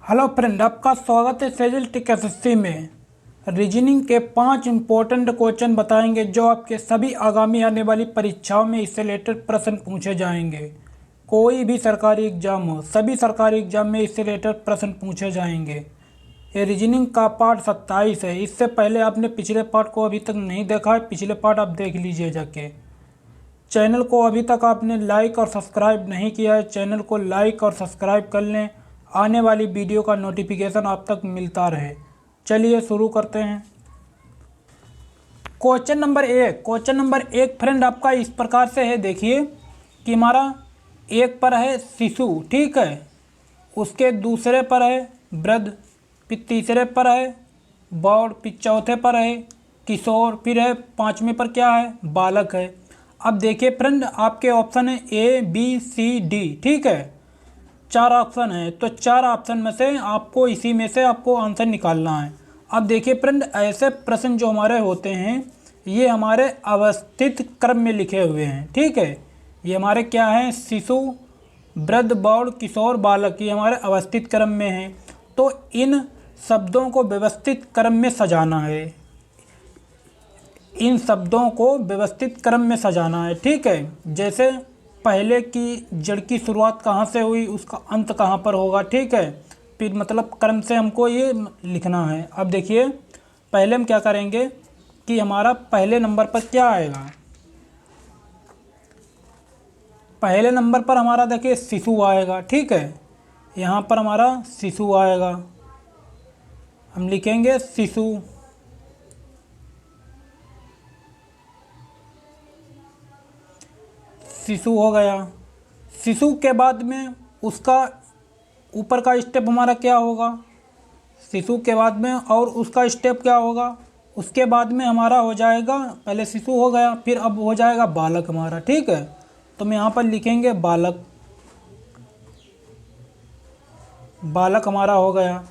Hello friend, आपका स्वागत है सेजल टेक एसएससी में। रीजनिंग के 5 इम्पोर्टेंट क्वेश्चन बताएंगे जो आपके सभी आगामी आने वाली परीक्षाओं में इससे रिलेटेड प्रश्न पूछे जाएंगे। कोई भी सरकारी एग्जाम हो, सभी सरकारी एग्जाम में इससे रिलेटेड प्रश्न पूछे जाएंगे। ये रीजनिंग का पार्ट 27 है। इससे पहले आपने पिछले पार्ट को अभी तक नहीं देखा है, पिछले पार्ट आप देख लीजिए जाके। चैनल को अभी तक आपने लाइक और सब्सक्राइब नहीं किया है, चैनल को लाइक और सब्सक्राइब कर लें, आने वाली वीडियो का नोटिफिकेशन आप तक मिलता रहे। चलिए शुरू करते हैं। क्वेश्चन नंबर एक फ्रेंड आपका इस प्रकार से है। देखिए कि हमारा एक पर है शिशु, ठीक है, उसके दूसरे पर है वृद्ध, फिर तीसरे पर है बौड़, फिर चौथे पर है किशोर, फिर है पाँचवें पर क्या है, बालक है। अब देखिए फ्रेंड, आपके ऑप्शन है ए बी सी डी, ठीक है, 4 ऑप्शन है। तो 4 ऑप्शन में से आपको इसी में से आपको आंसर निकालना है। अब देखिए फ्रेंड, ऐसे प्रश्न जो हमारे होते हैं ये हमारे अवस्थित क्रम में लिखे हुए हैं, ठीक है। ये हमारे क्या हैं, शिशु, वृद्ध, बौड़, किशोर, बालक, ये हमारे अवस्थित क्रम में हैं। तो इन शब्दों को व्यवस्थित क्रम में सजाना है, इन शब्दों को व्यवस्थित क्रम में सजाना है, ठीक है। जैसे पहले की जड़ की शुरुआत कहाँ से हुई, उसका अंत कहाँ पर होगा, ठीक है। फिर मतलब क्रम से हमको ये लिखना है। अब देखिए पहले हम क्या करेंगे कि हमारा पहले नंबर पर क्या आएगा। पहले नंबर पर हमारा देखिए शिशु आएगा, ठीक है। यहाँ पर हमारा शिशु आएगा, हम लिखेंगे शिशु। शिशु हो गया। शिशु के बाद में उसका ऊपर का स्टेप हमारा क्या होगा, शिशु के बाद में और उसका स्टेप क्या होगा, उसके बाद में हमारा हो जाएगा, पहले शिशु हो गया, फिर अब हो जाएगा बालक हमारा, ठीक है। तो हम यहाँ पर लिखेंगे बालक, बालक हमारा हो गया।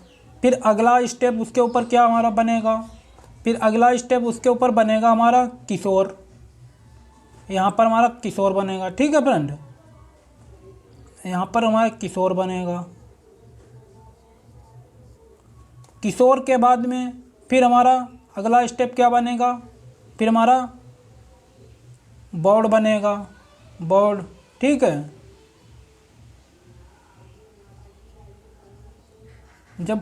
फिर अगला स्टेप उसके ऊपर क्या हमारा बनेगा, फिर अगला स्टेप उसके ऊपर बनेगा हमारा किशोर, यहाँ पर हमारा किशोर बनेगा, ठीक है फ्रेंड, यहाँ पर हमारा किशोर बनेगा। किशोर के बाद में फिर हमारा अगला स्टेप क्या बनेगा, फिर हमारा बौड़ बनेगा, बौड़, ठीक है। जब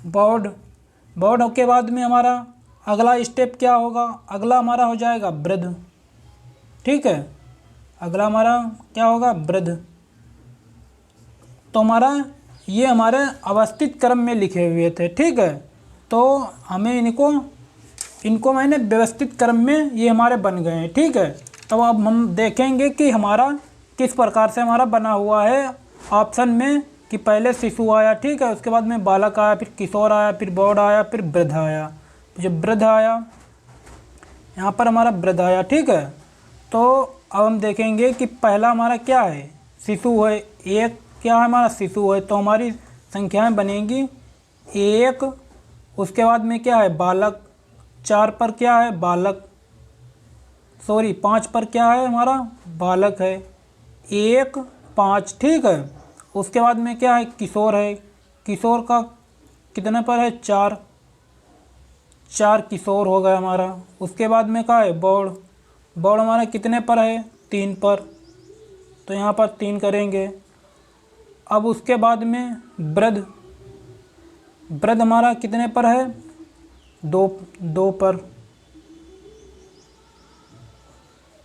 बौड़ के बाद में हमारा अगला स्टेप क्या होगा, अगला हमारा हो जाएगा वृद्ध, ठीक है। अगला हमारा क्या होगा, वृद्ध। तो हमारा ये हमारे अवस्थित क्रम में लिखे हुए थे, ठीक है। तो हमें इनको मैंने व्यवस्थित क्रम में ये हमारे बन गए हैं, ठीक है। तो अब हम देखेंगे कि हमारा किस प्रकार से हमारा बना हुआ है ऑप्शन में, कि पहले शिशु आया, ठीक है, उसके बाद में बालक आया, फिर किशोर आया, फिर बौड़ आया, फिर वृद्ध आया। जब वृद्ध आया, यहाँ पर हमारा वृद्ध आया, ठीक है। तो अब हम देखेंगे कि पहला हमारा क्या है, शिशु है, एक क्या है हमारा शिशु है, तो हमारी संख्याएं बनेंगी 1, उसके बाद में क्या है बालक, 4 पर क्या है बालक, 5 पर क्या है हमारा बालक है, 1, 5, ठीक है। उसके बाद में क्या है किशोर है, किशोर का कितने पर है 4 किशोर हो गया हमारा। उसके बाद में क्या है बौड़, बौड़ हमारा कितने पर है 3 पर, तो यहाँ पर 3 करेंगे। अब उसके बाद में वृद्ध, वृद्ध हमारा कितने पर है 2 पर,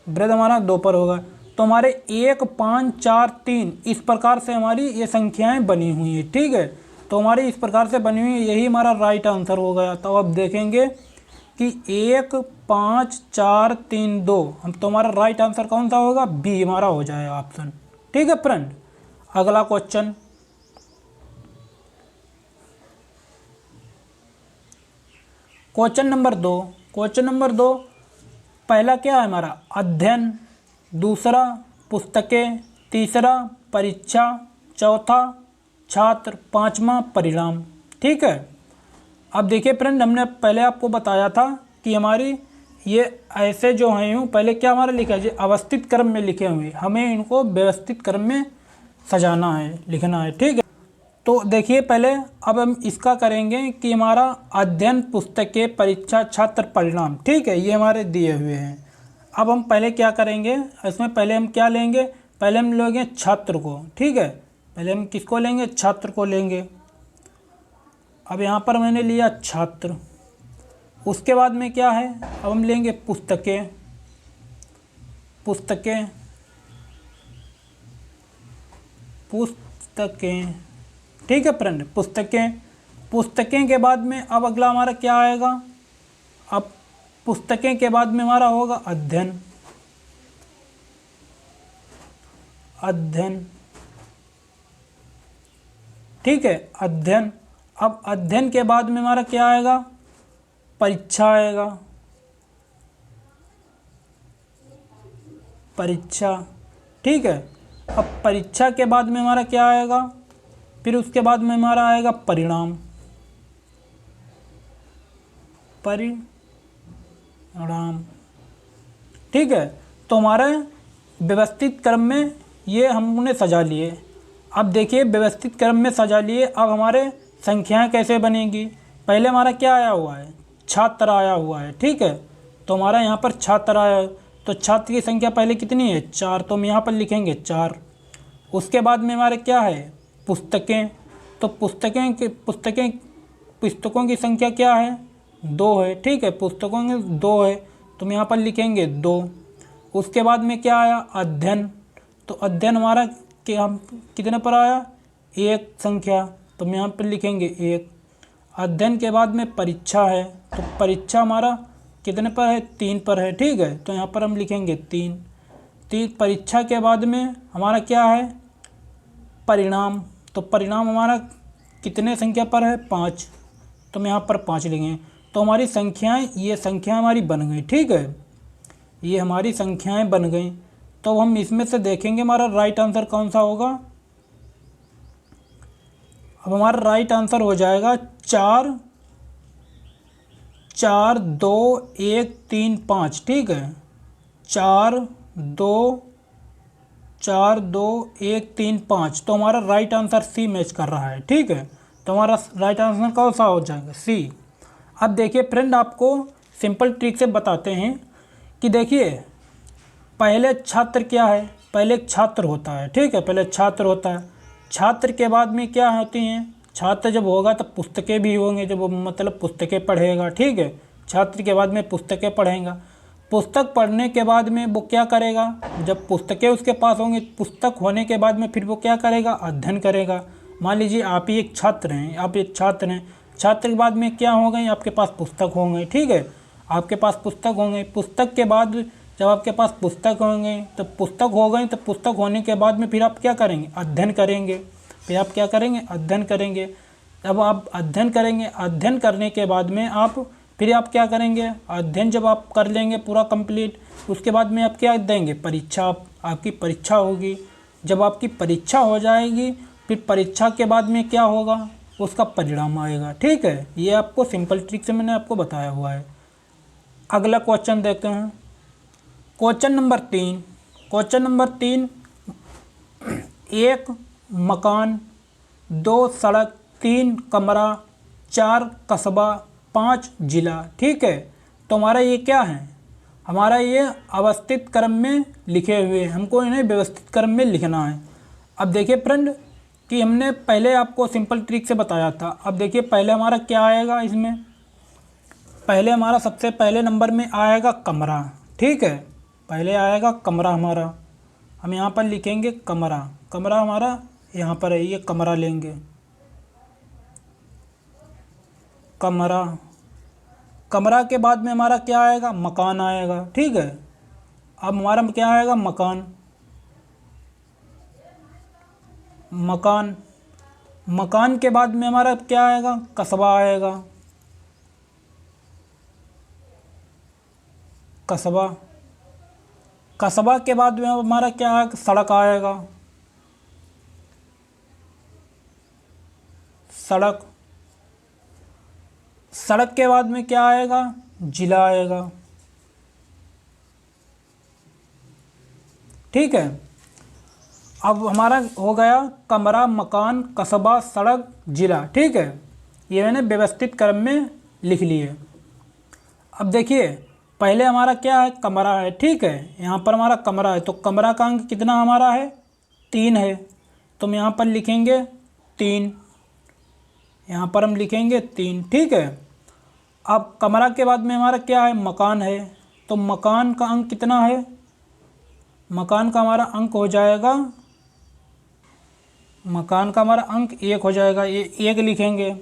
वृद्ध हमारा 2 पर होगा। तो हमारे 1, 5, 4, 3 इस प्रकार से हमारी ये संख्याएं बनी हुई हैं, ठीक है। तो हमारी इस प्रकार से बनी हुई, यही हमारा राइट आंसर हो गया। तो अब देखेंगे कि 1, 5, 4, 3, 2, हम तो हमारा राइट आंसर कौन सा होगा, बी हमारा हो जाएगा ऑप्शन, ठीक है फ्रेंड। अगला क्वेश्चन, क्वेश्चन नंबर 2, पहला क्या है हमारा अध्ययन, दूसरा पुस्तकें, तीसरा परीक्षा, चौथा छात्र, पांचवा परिणाम, ठीक है। अब देखिए फ्रेंड, हमने पहले आपको बताया था कि हमारी ये ऐसे जो हैं यूँ पहले क्या हमारा लिखा है, अवस्थित क्रम में लिखे हुए, हमें इनको व्यवस्थित क्रम में सजाना है, लिखना है, ठीक है। तो देखिए पहले अब हम इसका करेंगे कि हमारा अध्ययन पुस्तकें परीक्षा छात्र परिणाम, ठीक है, ये हमारे दिए हुए हैं। अब हम पहले क्या करेंगे, इसमें पहले हम क्या लेंगे, पहले हम लेंगे छात्र को, ठीक है, पहले हम किसको लेंगे, छात्र को लेंगे। अब यहाँ पर मैंने लिया छात्र, उसके बाद में क्या है, अब हम लेंगे पुस्तकें, पुस्तकें पुस्तकें ठीक है फ्रेंड, पुस्तकें, पुस्तकें के बाद में अब अगला हमारा क्या आएगा, अब पुस्तकें के बाद में हमारा होगा अध्ययन, अध्ययन, ठीक है, अध्ययन। अब अध्ययन के बाद में हमारा क्या आएगा, परीक्षा आएगा, परीक्षा, ठीक है। अब परीक्षा के बाद में हमारा क्या आएगा, फिर उसके बाद में हमारा आएगा परिणाम, परिणाम, ठीक है। तो हमारे व्यवस्थित क्रम में ये हमने सजा लिए। अब देखिए व्यवस्थित क्रम में सजा लिए, अब हमारे संख्याएं कैसे बनेंगी, पहले हमारा क्या आया हुआ है, छात्र आया हुआ है, ठीक है। तो हमारा यहाँ पर छात्र आया है, तो छात्र की संख्या पहले कितनी है, 4, तो हम यहाँ पर लिखेंगे 4। उसके बाद में हमारे क्या है, पुस्तकें, तो पुस्तकों की संख्या क्या है, 2 है, ठीक है, पुस्तकों की 2 है, तो हम यहाँ पर लिखेंगे 2। उसके बाद में क्या आया, अध्ययन, तो अध्ययन हमारा क्या कितने पर आया, 1 संख्या, तो हम यहाँ पर लिखेंगे 1। अध्ययन के बाद में परीक्षा है, तो परीक्षा हमारा कितने पर है, 3 पर है, ठीक है, तो यहाँ पर हम लिखेंगे 3। परीक्षा के बाद में हमारा क्या है, परिणाम, तो परिणाम हमारा कितने संख्या पर है, 5, तो हम यहाँ पर 5 लिखेंगे। तो हमारी संख्याएं, ये संख्या हमारी बन गई, ठीक है, ये हमारी संख्याएं बन गई। तो हम इसमें से देखेंगे हमारा राइट आंसर कौन सा होगा। अब हमारा राइट आंसर हो जाएगा 4 4 2 1 3 5, ठीक है, 4 2 1 3 5, तो हमारा राइट आंसर सी मैच कर रहा है, ठीक है। तो हमारा राइट आंसर कौन सा हो जाएगा, सी। अब देखिए फ्रेंड, आपको सिंपल ट्रिक से बताते हैं कि देखिए पहले छात्र क्या है, पहले एक छात्र होता है, ठीक है, पहले छात्र होता है, छात्र के बाद में क्या होती हैं, छात्र जब होगा तब पुस्तकें भी होंगे, जब वो मतलब पुस्तकें पढ़ेगा, ठीक है, छात्र के बाद में पुस्तकें पढ़ेगा, पुस्तक पढ़ने के बाद में वो क्या करेगा, जब पुस्तकें उसके पास होंगी, पुस्तक होने के बाद में फिर वो क्या करेगा, अध्ययन करेगा। मान लीजिए आप ही एक छात्र हैं, आप एक छात्र हैं, छात्र के बाद में क्या हो गई, आपके पास पुस्तक होंगे, ठीक है, आपके पास पुस्तक होंगे, पुस्तक के बाद जब आपके पास पुस्तक होंगे, तो पुस्तक हो गई, तो पुस्तक होने के बाद में फिर आप क्या करेंगे, अध्ययन करेंगे, फिर आप क्या करेंगे, अध्ययन करेंगे। जब आप अध्ययन करेंगे, अध्ययन करने के बाद में आप फिर आप क्या करेंगे, अध्ययन जब आप कर लेंगे पूरा कंप्लीट, उसके बाद में आप क्या देंगे, परीक्षा, आपकी परीक्षा होगी। जब आपकी परीक्षा हो जाएगी, फिर परीक्षा के बाद में क्या होगा, उसका परिणाम आएगा, ठीक है। ये आपको सिंपल ट्रिक से मैंने आपको बताया हुआ है। अगला क्वेश्चन देखते हैं, क्वेश्चन नंबर 3। क्वेश्चन नंबर 3, 1 मकान, 2 सड़क, 3 कमरा, 4 कस्बा, 5 जिला, ठीक है। तो हमारा ये क्या है, हमारा ये अवस्थित क्रम में लिखे हुए, हमको इन्हें व्यवस्थित क्रम में लिखना है। अब देखिए फ्रेंड कि हमने पहले आपको सिंपल ट्रिक से बताया था। अब देखिए पहले हमारा क्या आएगा, इसमें पहले हमारा सबसे पहले नंबर में आएगा कमरा, ठीक है, पहले आएगा कमरा हमारा, हम यहाँ पर लिखेंगे कमरा, कमरा हमारा यहाँ पर है, ये कमरा लेंगे, कमरा। कमरा के बाद में हमारा क्या आएगा, मकान आएगा, ठीक है। अब हमारा क्या आएगा, मकान, मकान। मकान के बाद में हमारा क्या आएगा, कस्बा आएगा, कस्बा। कस्बा के बाद में हमारा क्या आएगा, सड़क आएगा, सड़क। सड़क के बाद में क्या आएगा, जिला आएगा, ठीक है। अब हमारा हो गया कमरा, मकान, कस्बा, सड़क, ज़िला। ठीक है, ये मैंने व्यवस्थित क्रम में लिख लिए। अब देखिए पहले हमारा क्या है, कमरा है। ठीक है, यहाँ पर हमारा कमरा है, तो कमरा का अंक कितना हमारा है, 3 है। तो हम यहाँ पर लिखेंगे 3, यहाँ पर हम लिखेंगे 3। ठीक है, अब कमरा के बाद में हमारा क्या है, मकान है। तो मकान का अंक कितना है, मकान का हमारा अंक हो जाएगा, मकान का हमारा अंक 1 हो जाएगा, ये 1 लिखेंगे।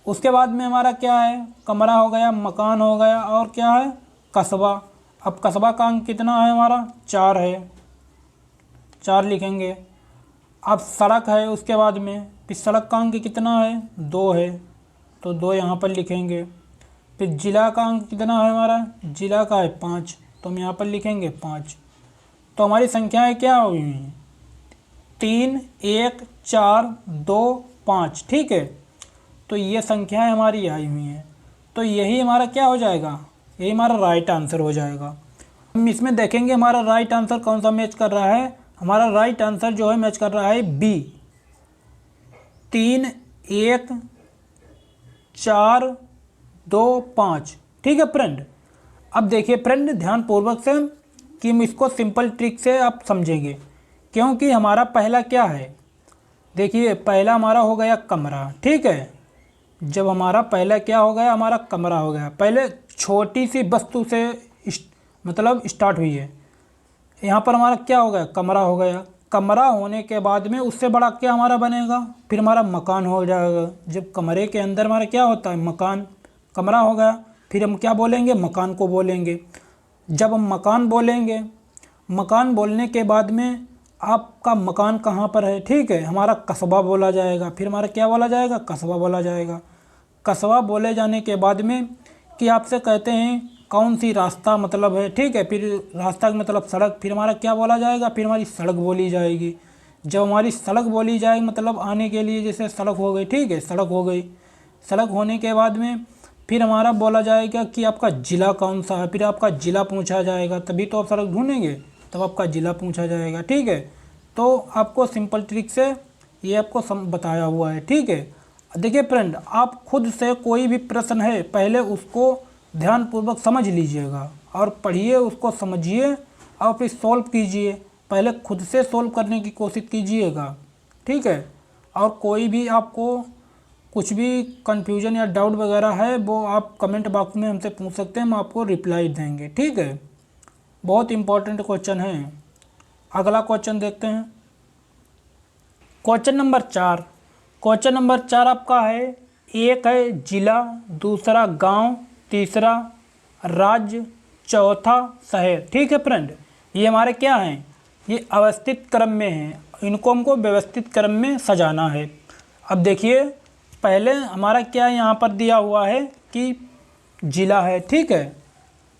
उसके बाद में हमारा क्या है, कमरा हो गया, मकान हो गया, और क्या है, कस्बा। अब कस्बा का अंक कितना है हमारा, 4 है, 4 लिखेंगे। अब सड़क है, उसके बाद में फिर सड़क का अंक कितना है, 2 है, तो 2 यहाँ पर लिखेंगे। फिर ज़िला का अंक कितना है हमारा, ज़िला का है 5, तो हम यहाँ पर लिखेंगे 5। तो हमारी संख्याएँ क्या हुई हैं, 3, 1, 4, 2, 5। ठीक है, तो ये संख्याएँ हमारी आई हुई हैं। तो यही हमारा क्या हो जाएगा, यही हमारा राइट आंसर हो जाएगा। हम इसमें देखेंगे हमारा राइट आंसर कौन सा मैच कर रहा है। हमारा राइट आंसर जो है मैच कर रहा है बी, 3, 1, 4, 2, 5। ठीक है फ्रेंड, अब देखिए फ्रेंड ध्यानपूर्वक से कि हम इसको सिंपल ट्रिक से आप समझेंगे, क्योंकि हमारा पहला क्या है, देखिए पहला हमारा हो गया कमरा। ठीक है, जब हमारा पहला क्या हो गया, हमारा कमरा हो गया। पहले छोटी सी वस्तु से मतलब स्टार्ट हुई है, यहाँ पर हमारा क्या हो गया, कमरा हो गया। कमरा होने के बाद में उससे बड़ा क्या हमारा बनेगा, फिर हमारा मकान हो जाएगा। जब कमरे के अंदर हमारा क्या होता है, मकान, कमरा हो गया, फिर हम क्या बोलेंगे, मकान को बोलेंगे। जब हम मकान बोलेंगे, मकान बोलने के बाद में आपका मकान कहाँ पर है, ठीक है, हमारा कस्बा बोला जाएगा। फिर हमारा क्या बोला जाएगा, कस्बा बोला जाएगा। कस्बा बोले जाने के बाद में कि आपसे कहते हैं कौन सी रास्ता मतलब है, ठीक है, फिर रास्ता का मतलब सड़क, फिर हमारा क्या बोला जाएगा, फिर हमारी सड़क बोली जाएगी। जब हमारी सड़क बोली जाएगी मतलब आने के लिए, जैसे सड़क हो गई, ठीक है, सड़क हो गई। सड़क होने के बाद में फिर हमारा बोला जाएगा कि आपका ज़िला कौन सा है, फिर आपका ज़िला पूछा जाएगा, तभी तो आप सड़क ढूंढेंगे, तब आपका ज़िला पूछा जाएगा। ठीक है, तो आपको सिंपल ट्रिक से ये आपको बताया हुआ है। ठीक है, देखिए फ्रेंड, आप खुद से कोई भी प्रश्न है पहले उसको ध्यानपूर्वक समझ लीजिएगा और पढ़िए, उसको समझिए और फिर सॉल्व कीजिए। पहले खुद से सॉल्व करने की कोशिश कीजिएगा। ठीक है, और कोई भी आपको कुछ भी कन्फ्यूजन या डाउट वगैरह है वो आप कमेंट बॉक्स में हमसे पूछ सकते हैं, हम आपको रिप्लाई देंगे। ठीक है, बहुत इम्पोर्टेंट क्वेश्चन है। अगला क्वेश्चन देखते हैं, क्वेश्चन नंबर 4। क्वेश्चन नंबर 4 आपका है, एक है जिला, दूसरा गांव, तीसरा राज्य, चौथा शहर। ठीक है फ्रेंड, ये हमारे क्या हैं, ये अवस्थित क्रम में हैं, इनको हमको व्यवस्थित क्रम में सजाना है। अब देखिए पहले हमारा क्या यहाँ पर दिया हुआ है कि जिला है, ठीक है,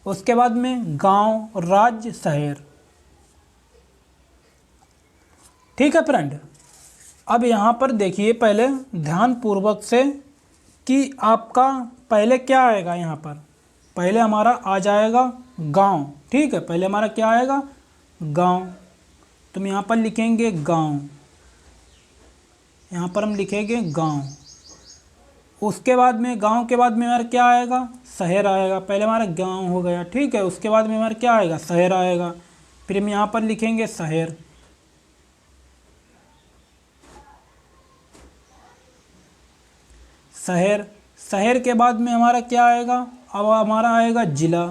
उसके बाद में गांव, राज्य, शहर। ठीक है फ्रेंड, अब यहाँ पर देखिए पहले ध्यानपूर्वक से कि आपका पहले क्या आएगा, यहाँ पर पहले हमारा आ जाएगा गांव। ठीक है, पहले हमारा क्या आएगा, गांव, तो हम यहाँ पर लिखेंगे गांव, यहाँ पर हम लिखेंगे गांव। उसके बाद में गांव के बाद में हमारा क्या आएगा, शहर आएगा। पहले हमारा गांव हो गया, ठीक है, उसके बाद में हमारा क्या आएगा, शहर आएगा। फिर हम यहाँ पर लिखेंगे शहर, शहर। शहर के बाद में हमारा क्या आएगा, अब हमारा आएगा जिला,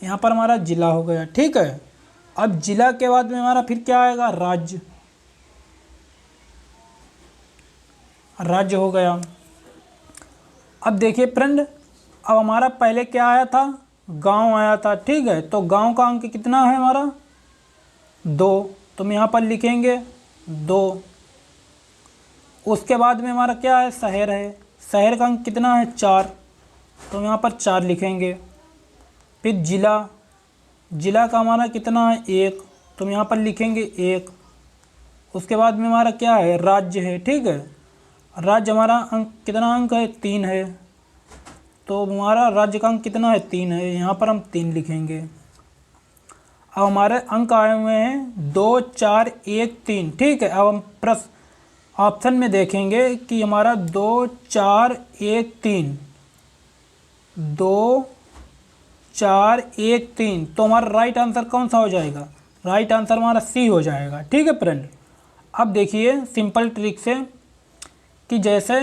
यहाँ पर हमारा जिला हो गया। ठीक है, अब जिला के बाद में हमारा फिर क्या आएगा, राज्य, राज्य हो गया। अब देखिए फ्रेंड, अब हमारा पहले क्या आया था, गांव आया था। ठीक है, तो गांव का अंक कितना है हमारा, 2, तो हम यहाँ पर लिखेंगे 2। उसके बाद में हमारा क्या है, शहर है, शहर का अंक कितना है, 4, तो हम यहाँ पर 4 लिखेंगे। फिर जिला, जिला का हमारा कितना है, 1, तो हम यहाँ पर लिखेंगे 1। उसके बाद में हमारा क्या है, राज्य है। ठीक है, राज्य हमारा अंक कितना अंक है, 3 है, तो हमारा राज्य का अंक कितना है 3 है, यहाँ पर हम 3 लिखेंगे। अब हमारे अंक आए हुए हैं 2 4 1 3, ठीक है। अब हम प्रश्न ऑप्शन में देखेंगे कि हमारा 2 4 1 3, 2 4 1 3, तो हमारा राइट आंसर कौन सा हो जाएगा? राइट आंसर हमारा सी हो जाएगा, ठीक है फ्रेंड। अब देखिए सिंपल ट्रिक से कि जैसे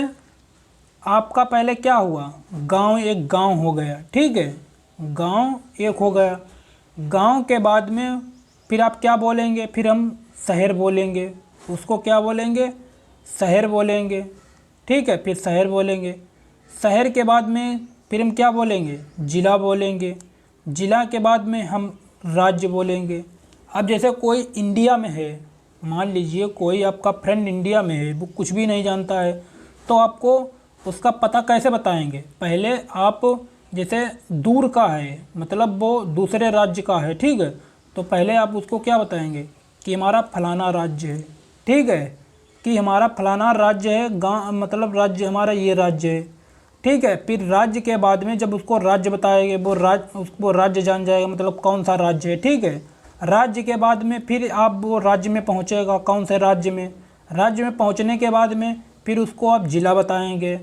आपका पहले क्या हुआ, गांव एक गांव हो गया, ठीक है, गांव एक हो गया। गांव के बाद में फिर आप क्या बोलेंगे? फिर हम शहर बोलेंगे, उसको क्या बोलेंगे? शहर बोलेंगे, ठीक है। फिर शहर बोलेंगे, शहर के बाद में फिर हम क्या बोलेंगे? जिला बोलेंगे, जिला के बाद में हम राज्य बोलेंगे। अब जैसे कोई इंडिया में है, मान लीजिए कोई आपका फ्रेंड इंडिया में है, वो कुछ भी नहीं जानता है, तो आपको उसका पता कैसे बताएंगे? पहले आप जैसे दूर का है, मतलब वो दूसरे राज्य का है, ठीक है, तो पहले आप उसको क्या बताएंगे कि हमारा फलाना राज्य है, ठीक है, कि हमारा फलाना राज्य है, गाँव मतलब राज्य हमारा ये राज्य है, ठीक है। फिर राज्य के बाद में जब उसको राज्य बताएंगे, वो राज्य जान जाएगा मतलब कौन सा राज्य है, ठीक है। राज्य के बाद में फिर आप वो राज्य में पहुंचेगा, कौन से राज्य में, राज्य में पहुंचने के बाद में फिर उसको आप जिला बताएंगे,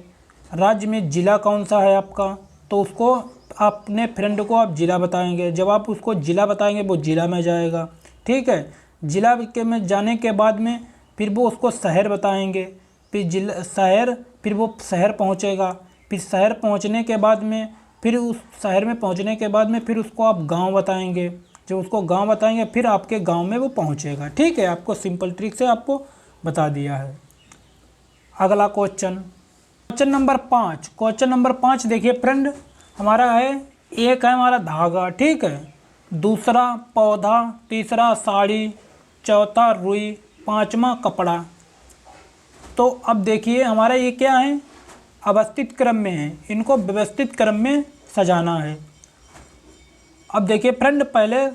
राज्य में जिला कौन सा है आपका, तो उसको अपने फ्रेंड को आप जिला बताएंगे। जब आप उसको जिला बताएंगे वो जिला में जाएगा, ठीक है। जिला के में जाने के बाद में फिर वो उसको शहर बताएंगे, फिर जिला शहर, फिर वो शहर पहुंचेगा, फिर शहर पहुंचने के बाद में फिर उस शहर में पहुंचने के बाद में फिर उसको आप गांव बताएंगे। जब उसको गांव बताएंगे फिर आपके गांव में वो पहुंचेगा, ठीक है। आपको सिंपल ट्रिक से आपको बता दिया है। अगला क्वेश्चन नंबर 5। क्वेश्चन नंबर 5 देखिए फ्रेंड, हमारा है, एक है हमारा धागा, ठीक है, दूसरा पौधा, तीसरा साड़ी, चौथा रुई, पांचवा कपड़ा। तो अब देखिए हमारा ये क्या है? अवस्थित क्रम में है, इनको व्यवस्थित क्रम में सजाना है। अब देखिए फ्रेंड पहले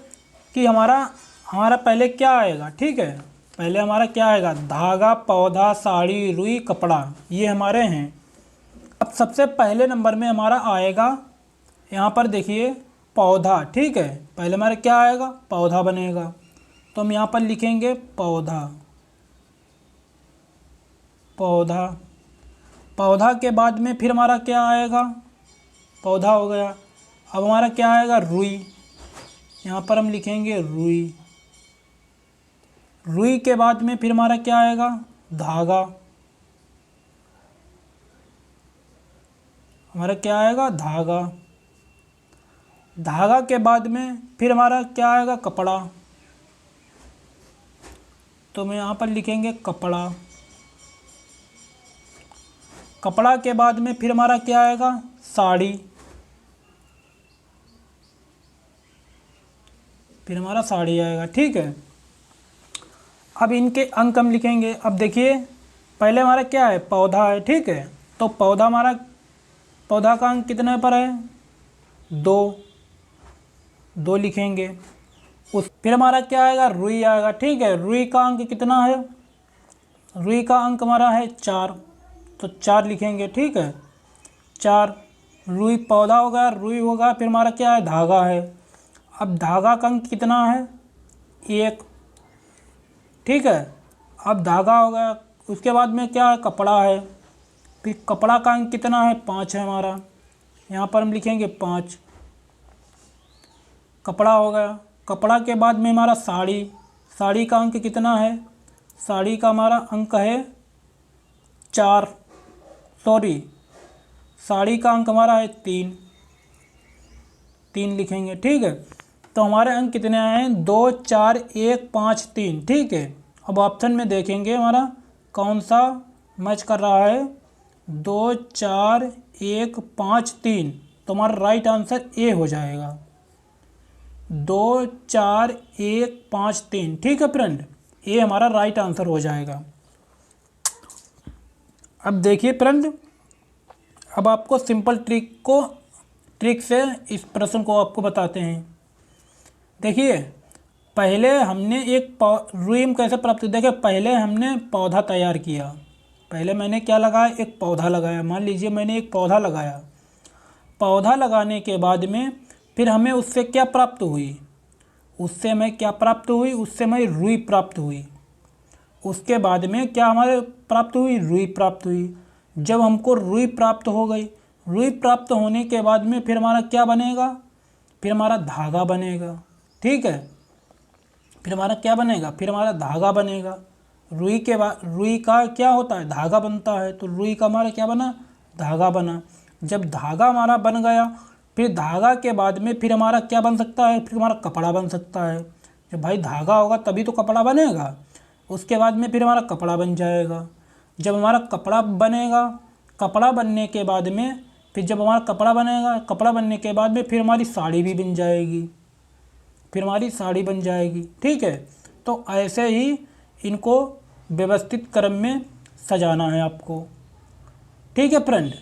कि हमारा पहले क्या आएगा, ठीक है, पहले हमारा क्या आएगा? धागा, पौधा, साड़ी, रुई, कपड़ा, ये हमारे हैं। अब सबसे पहले नंबर में हमारा आएगा, यहाँ पर देखिए पौधा, ठीक है, पहले हमारा क्या आएगा? पौधा बनेगा, तो हम यहाँ पर लिखेंगे पौधा, पौधा। पौधा के बाद में फिर हमारा क्या आएगा? पौधा हो गया। अब हमारा क्या आएगा? रुई, यहाँ पर हम लिखेंगे रुई। रुई के बाद में फिर हमारा क्या आएगा? धागा, हमारा क्या आएगा? धागा। धागा के बाद में फिर हमारा क्या आएगा? कपड़ा, तो हम यहाँ पर लिखेंगे कपड़ा। कपड़ा के बाद में फिर हमारा क्या आएगा? साड़ी, फिर हमारा साड़ी आएगा, ठीक है। अब इनके अंक हम लिखेंगे। अब देखिए पहले हमारा क्या है? पौधा है, ठीक है, तो पौधा का अंक कितने पर है? 2 लिखेंगे। फिर हमारा क्या आएगा? रुई आएगा, ठीक है। रुई का अंक कितना है? रुई का अंक हमारा है 4, तो 4 लिखेंगे, ठीक है, 4। रुई पौधा होगा, रुई होगा, फिर हमारा क्या है? धागा है। अब धागा का अंक कितना है? 1, ठीक है। अब धागा हो गया, उसके बाद में क्या है? कपड़ा है, फिर कपड़ा का अंक कितना है? 5 है हमारा, यहाँ पर हम लिखेंगे 5। कपड़ा हो गया। कपड़ा के बाद में हमारा साड़ी, साड़ी का अंक कितना है? साड़ी का हमारा अंक है 4, साड़ी का अंक हमारा है 3 लिखेंगे, ठीक है। तो हमारे अंक कितने आए हैं? 2 4 1 5 3, ठीक है। अब ऑप्शन में देखेंगे हमारा कौन सा मैच कर रहा है। 2 4 1 5 3, तो हमारा राइट आंसर ए हो जाएगा। 2 4 1 5 3, ठीक है फ्रेंड, ये हमारा राइट आंसर हो जाएगा। अब देखिए फ्रेंड, अब आपको सिंपल ट्रिक से इस प्रश्न को आपको बताते हैं। देखिए पहले हमने रुई में कैसे प्राप्त, देखिए पहले हमने पौधा तैयार किया। पहले मैंने क्या लगाया? एक पौधा लगाया। मान लीजिए मैंने एक पौधा लगाया, पौधा लगाने के बाद में फिर हमें उससे क्या प्राप्त हुई, उससे हमें क्या प्राप्त हुई, उससे हमें रुई प्राप्त हुई। उसके बाद में क्या हमारे प्राप्त हुई, रुई प्राप्त हुई। जब हमको रुई प्राप्त हो गई, रुई प्राप्त होने के बाद में फिर हमारा क्या बनेगा, फिर हमारा धागा बनेगा। ठीक है, फिर हमारा क्या बनेगा, फिर हमारा धागा बनेगा। रुई के बाद, रुई का क्या होता है, धागा बनता है, तो रुई का हमारा क्या बना, धागा बना। जब धागा हमारा बन गया, फिर धागा के बाद में फिर हमारा क्या बन सकता है, फिर हमारा कपड़ा बन सकता है। जब भाई धागा होगा तभी तो कपड़ा बनेगा। उसके बाद में फिर हमारा कपड़ा बन जाएगा। जब हमारा कपड़ा बनेगा, कपड़ा बनने के बाद में फिर जब हमारा कपड़ा बनेगा, कपड़ा बनने के बाद में फिर हमारी साड़ी भी बन जाएगी, फिर हमारी साड़ी बन जाएगी। ठीक है, तो ऐसे ही इनको व्यवस्थित क्रम में सजाना है आपको। ठीक है फ्रेंड।